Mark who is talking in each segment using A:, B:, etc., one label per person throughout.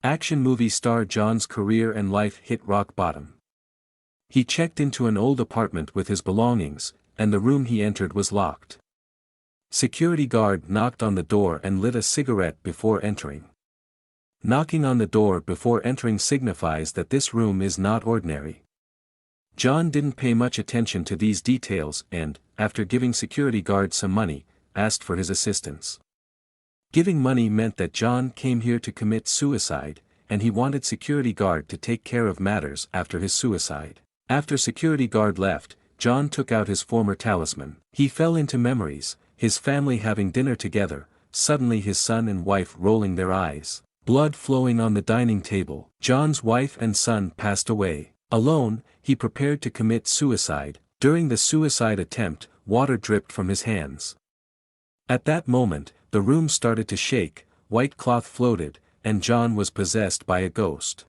A: Action movie star John's career and life hit rock bottom. He checked into an old apartment with his belongings, and the room he entered was locked. Security guard knocked on the door and lit a cigarette before entering. Knocking on the door before entering signifies that this room is not ordinary. John didn't pay much attention to these details and, after giving security guard some money, asked for his assistance. Giving money meant that John came here to commit suicide, and he wanted security guard to take care of matters after his suicide. After security guard left, John took out his former talisman. He fell into memories, his family having dinner together, suddenly his son and wife rolling their eyes, blood flowing on the dining table. John's wife and son passed away. Alone, he prepared to commit suicide. During the suicide attempt, water dripped from his hands. At that moment, the room started to shake, white cloth floated, and John was possessed by a ghost.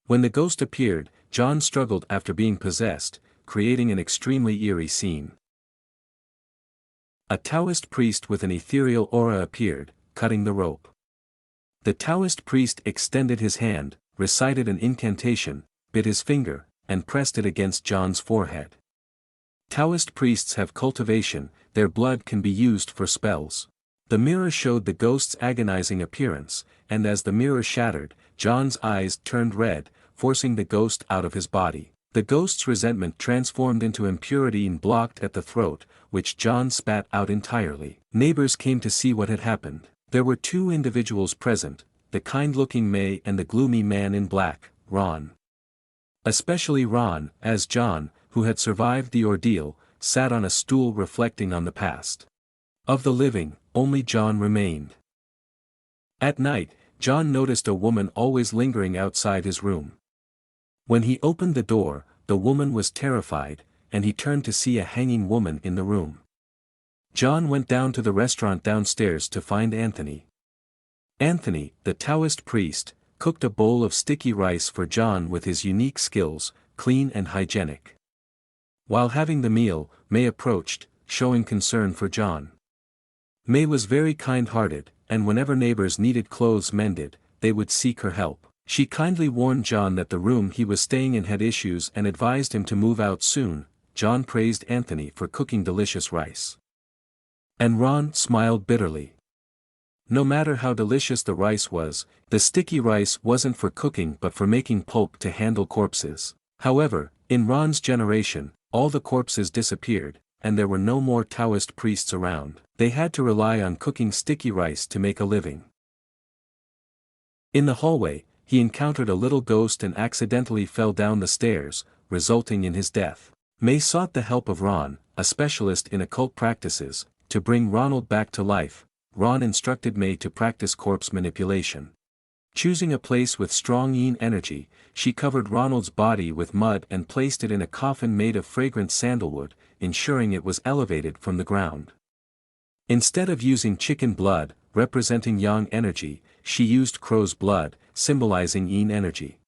A: When the ghost appeared, John struggled after being possessed, creating an extremely eerie scene. A Taoist priest with an ethereal aura appeared, cutting the rope. The Taoist priest extended his hand, recited an incantation, bit his finger, and pressed it against John's forehead. Taoist priests have cultivation, their blood can be used for spells. The mirror showed the ghost's agonizing appearance, and as the mirror shattered, John's eyes turned red, forcing the ghost out of his body. The ghost's resentment transformed into impurity and blocked at the throat, which John spat out entirely. Neighbors came to see what had happened. There were two individuals present, the kind-looking May and the gloomy man in black, Ron. Especially Ron, as John, who had survived the ordeal, sat on a stool reflecting on the past. Of the living, only John remained. At night, John noticed a woman always lingering outside his room. When he opened the door, the woman was terrified, and he turned to see a hanging woman in the room. John went down to the restaurant downstairs to find Anthony. Anthony, the Taoist priest, cooked a bowl of sticky rice for John with his unique skills, clean and hygienic. While having the meal, May approached, showing concern for John. May was very kind-hearted, and whenever neighbors needed clothes mended, they would seek her help. She kindly warned John that the room he was staying in had issues and advised him to move out soon. John praised Anthony for cooking delicious rice. And Ron smiled bitterly. No matter how delicious the rice was, the sticky rice wasn't for cooking but for making pulp to handle corpses. However, in Ron's generation, all the corpses disappeared, and there were no more Taoist priests around. They had to rely on cooking sticky rice to make a living. In the hallway, he encountered a little ghost and accidentally fell down the stairs, resulting in his death. May sought the help of Ron, a specialist in occult practices, to bring Ronald back to life. Ron instructed May to practice corpse manipulation. Choosing a place with strong yin energy, she covered Ronald's body with mud and placed it in a coffin made of fragrant sandalwood, ensuring it was elevated from the ground. Instead of using chicken blood, representing yang energy, she used crow's blood, symbolizing yin energy.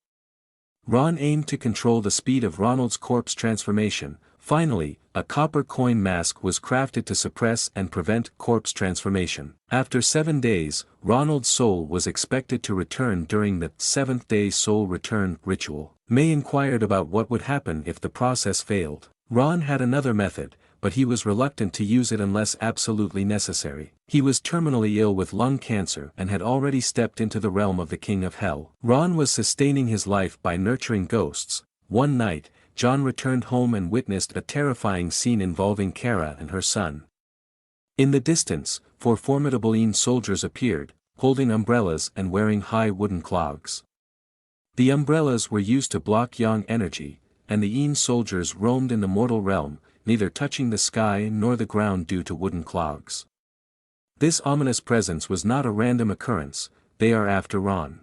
A: Ron aimed to control the speed of Ronald's corpse transformation. Finally, a copper coin mask was crafted to suppress and prevent corpse transformation. After 7 days, Ronald's soul was expected to return during the 7th-day soul return ritual. May inquired about what would happen if the process failed. Ron had another method, but he was reluctant to use it unless absolutely necessary. He was terminally ill with lung cancer and had already stepped into the realm of the King of Hell. Ron was sustaining his life by nurturing ghosts. One night, John returned home and witnessed a terrifying scene involving Kara and her son. In the distance, 4 formidable Yin soldiers appeared, holding umbrellas and wearing high wooden clogs. The umbrellas were used to block Yang energy, and the Yin soldiers roamed in the mortal realm, neither touching the sky nor the ground due to wooden clogs. This ominous presence was not a random occurrence. They are after Ron.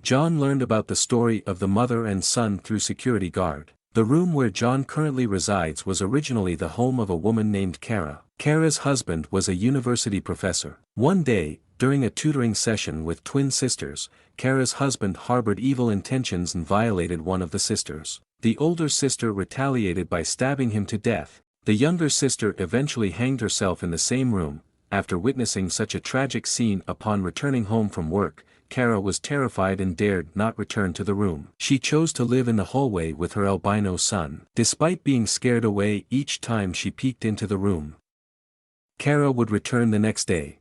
A: John learned about the story of the mother and son through security guard. The room where John currently resides was originally the home of a woman named Kara. Kara's husband was a university professor. One day, during a tutoring session with twin sisters, Kara's husband harbored evil intentions and violated one of the sisters. The older sister retaliated by stabbing him to death. The younger sister eventually hanged herself in the same room, after witnessing such a tragic scene upon returning home from work, Kara was terrified and dared not return to the room. She chose to live in the hallway with her albino son. Despite being scared away each time she peeked into the room, Kara would return the next day.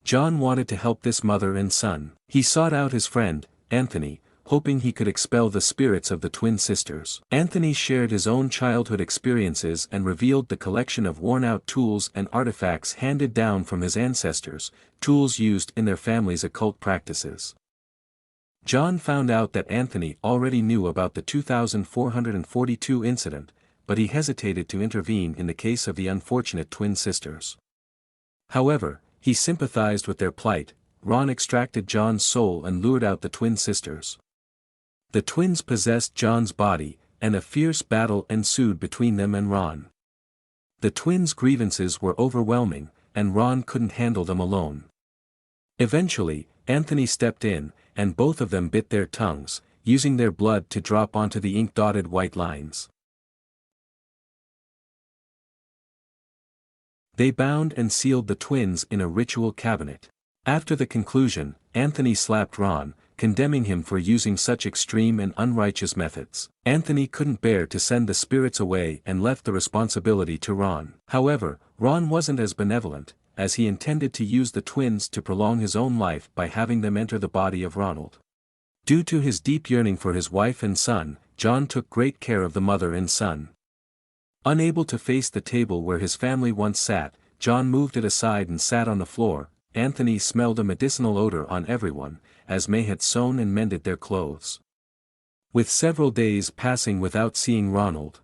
A: John wanted to help this mother and son. He sought out his friend, Anthony, hoping he could expel the spirits of the twin sisters. Anthony shared his own childhood experiences and revealed the collection of worn-out tools and artifacts handed down from his ancestors, tools used in their family's occult practices. John found out that Anthony already knew about the 2442 incident, but he hesitated to intervene in the case of the unfortunate twin sisters. However, he sympathized with their plight. Ron extracted John's soul and lured out the twin sisters. The twins possessed John's body, and a fierce battle ensued between them and Ron. The twins' grievances were overwhelming, and Ron couldn't handle them alone. Eventually, Anthony stepped in, and both of them bit their tongues, using their blood to drop onto the ink-dotted white lines. They bound and sealed the twins in a ritual cabinet. After the conclusion, Anthony slapped Ron, condemning him for using such extreme and unrighteous methods. Anthony couldn't bear to send the spirits away and left the responsibility to Ron. However, Ron wasn't as benevolent, as he intended to use the twins to prolong his own life by having them enter the body of Ronald. Due to his deep yearning for his wife and son, John took great care of the mother and son. Unable to face the table where his family once sat, John moved it aside and sat on the floor. Anthony smelled a medicinal odor on everyone, as May had sewn and mended their clothes. With several days passing without seeing Ronald,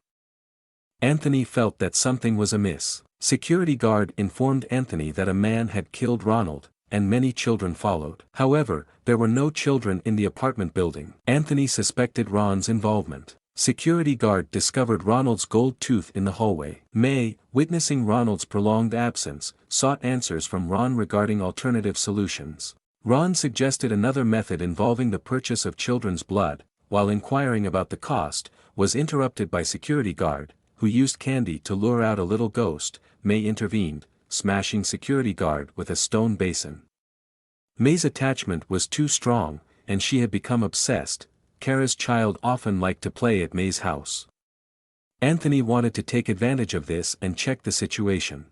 A: Anthony felt that something was amiss. Security guard informed Anthony that a man had killed Ronald, and many children followed. However, there were no children in the apartment building. Anthony suspected Ron's involvement. Security guard discovered Ronald's gold tooth in the hallway. May, witnessing Ronald's prolonged absence, sought answers from Ron regarding alternative solutions. Ron suggested another method involving the purchase of children's blood. While inquiring about the cost, was interrupted by security guard, who used candy to lure out a little ghost. May intervened, smashing security guard with a stone basin. May's attachment was too strong, and she had become obsessed. Kara's child often liked to play at May's house. Anthony wanted to take advantage of this and check the situation.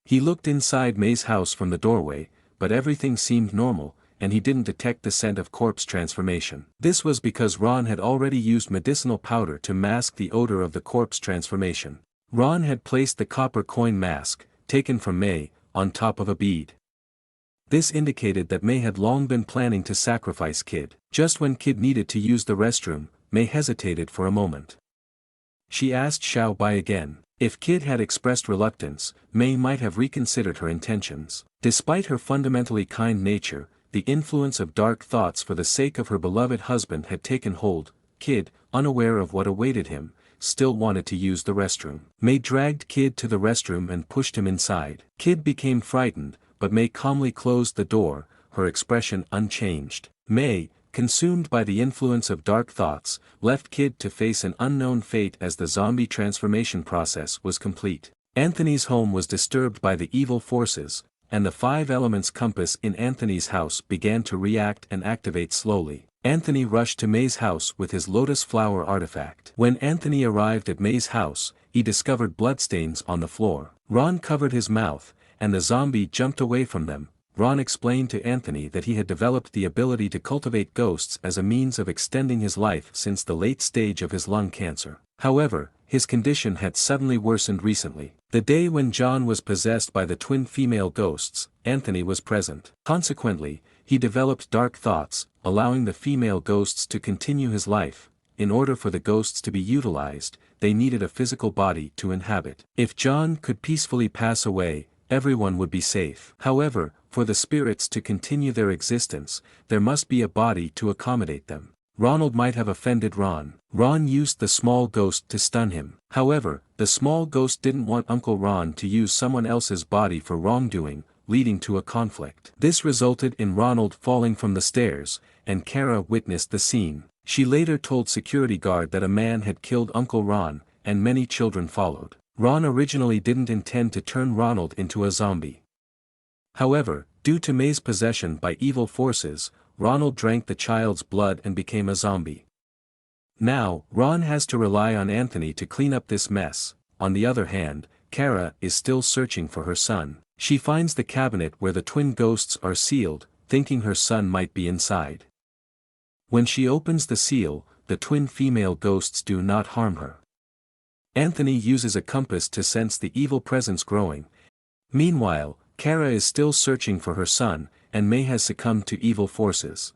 A: He looked inside May's house from the doorway, but everything seemed normal, and he didn't detect the scent of corpse transformation. This was because Ron had already used medicinal powder to mask the odor of the corpse transformation. Ron had placed the copper coin mask, taken from May, on top of a bead. This indicated that May had long been planning to sacrifice Kid. Just when Kid needed to use the restroom, May hesitated for a moment. She asked Xiao Bai again. If Kid had expressed reluctance, May might have reconsidered her intentions. Despite her fundamentally kind nature, the influence of dark thoughts for the sake of her beloved husband had taken hold. Kid, unaware of what awaited him, still wanted to use the restroom. May dragged Kid to the restroom and pushed him inside. Kid became frightened, but May calmly closed the door, her expression unchanged. May, consumed by the influence of dark thoughts, left Kid to face an unknown fate as the zombie transformation process was complete. Anthony's home was disturbed by the evil forces, and the 5 elements compass in Anthony's house began to react and activate slowly. Anthony rushed to May's house with his lotus flower artifact. When Anthony arrived at May's house, he discovered bloodstains on the floor. Ron covered his mouth, and the zombie jumped away from them. Ron explained to Anthony that he had developed the ability to cultivate ghosts as a means of extending his life since the late stage of his lung cancer. However, his condition had suddenly worsened recently. The day when John was possessed by the twin female ghosts, Anthony was present. Consequently, he developed dark thoughts, allowing the female ghosts to continue his life. In order for the ghosts to be utilized, they needed a physical body to inhabit. If John could peacefully pass away, everyone would be safe. However, for the spirits to continue their existence, there must be a body to accommodate them. Ronald might have offended Ron. Ron used the small ghost to stun him. However, the small ghost didn't want Uncle Ron to use someone else's body for wrongdoing, leading to a conflict. This resulted in Ronald falling from the stairs, and Kara witnessed the scene. She later told security guard that a man had killed Uncle Ron, and many children followed. Ron originally didn't intend to turn Ronald into a zombie. However, due to May's possession by evil forces, Ronald drank the child's blood and became a zombie. Now, Ron has to rely on Anthony to clean up this mess. On the other hand, Kara is still searching for her son. She finds the cabinet where the twin ghosts are sealed, thinking her son might be inside. When she opens the seal, the twin female ghosts do not harm her. Anthony uses a compass to sense the evil presence growing. Meanwhile, Kara is still searching for her son, and May has succumbed to evil forces.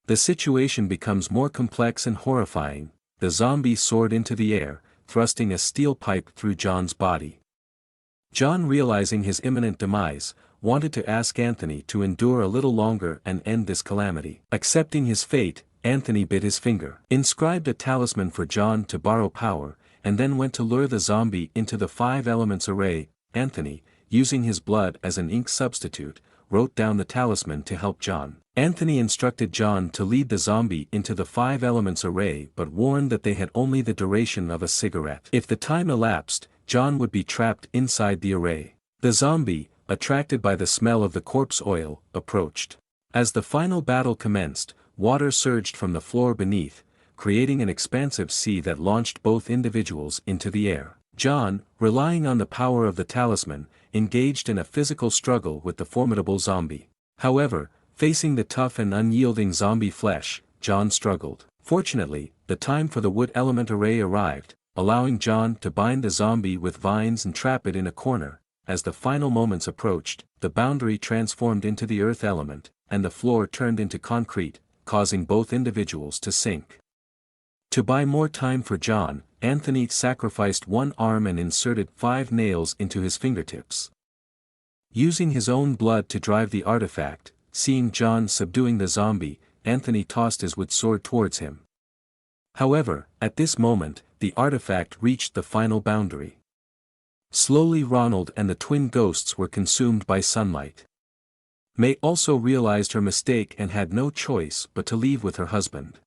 A: The situation becomes more complex and horrifying. The zombie soared into the air, thrusting a steel pipe through John's body. John, realizing his imminent demise, wanted to ask Anthony to endure a little longer and end this calamity. Accepting his fate, Anthony bit his finger, inscribed a talisman for John to borrow power, and then went to lure the zombie into the 5 elements array. Anthony, using his blood as an ink substitute, wrote down the talisman to help John. Anthony instructed John to lead the zombie into the 5 elements array but warned that they had only the duration of a cigarette. If the time elapsed, John would be trapped inside the array. The zombie, attracted by the smell of the corpse oil, approached. As the final battle commenced, water surged from the floor beneath, creating an expansive sea that launched both individuals into the air. John, relying on the power of the talisman, engaged in a physical struggle with the formidable zombie. However, facing the tough and unyielding zombie flesh, John struggled. Fortunately, the time for the wood element array arrived, allowing John to bind the zombie with vines and trap it in a corner. As the final moments approached, the boundary transformed into the earth element, and the floor turned into concrete, causing both individuals to sink. To buy more time for John, Anthony sacrificed one arm and inserted 5 nails into his fingertips. Using his own blood to drive the artifact, seeing John subduing the zombie, Anthony tossed his wood sword towards him. However, at this moment, the artifact reached the final boundary. Slowly Ronald and the twin ghosts were consumed by sunlight. May also realized her mistake and had no choice but to leave with her husband.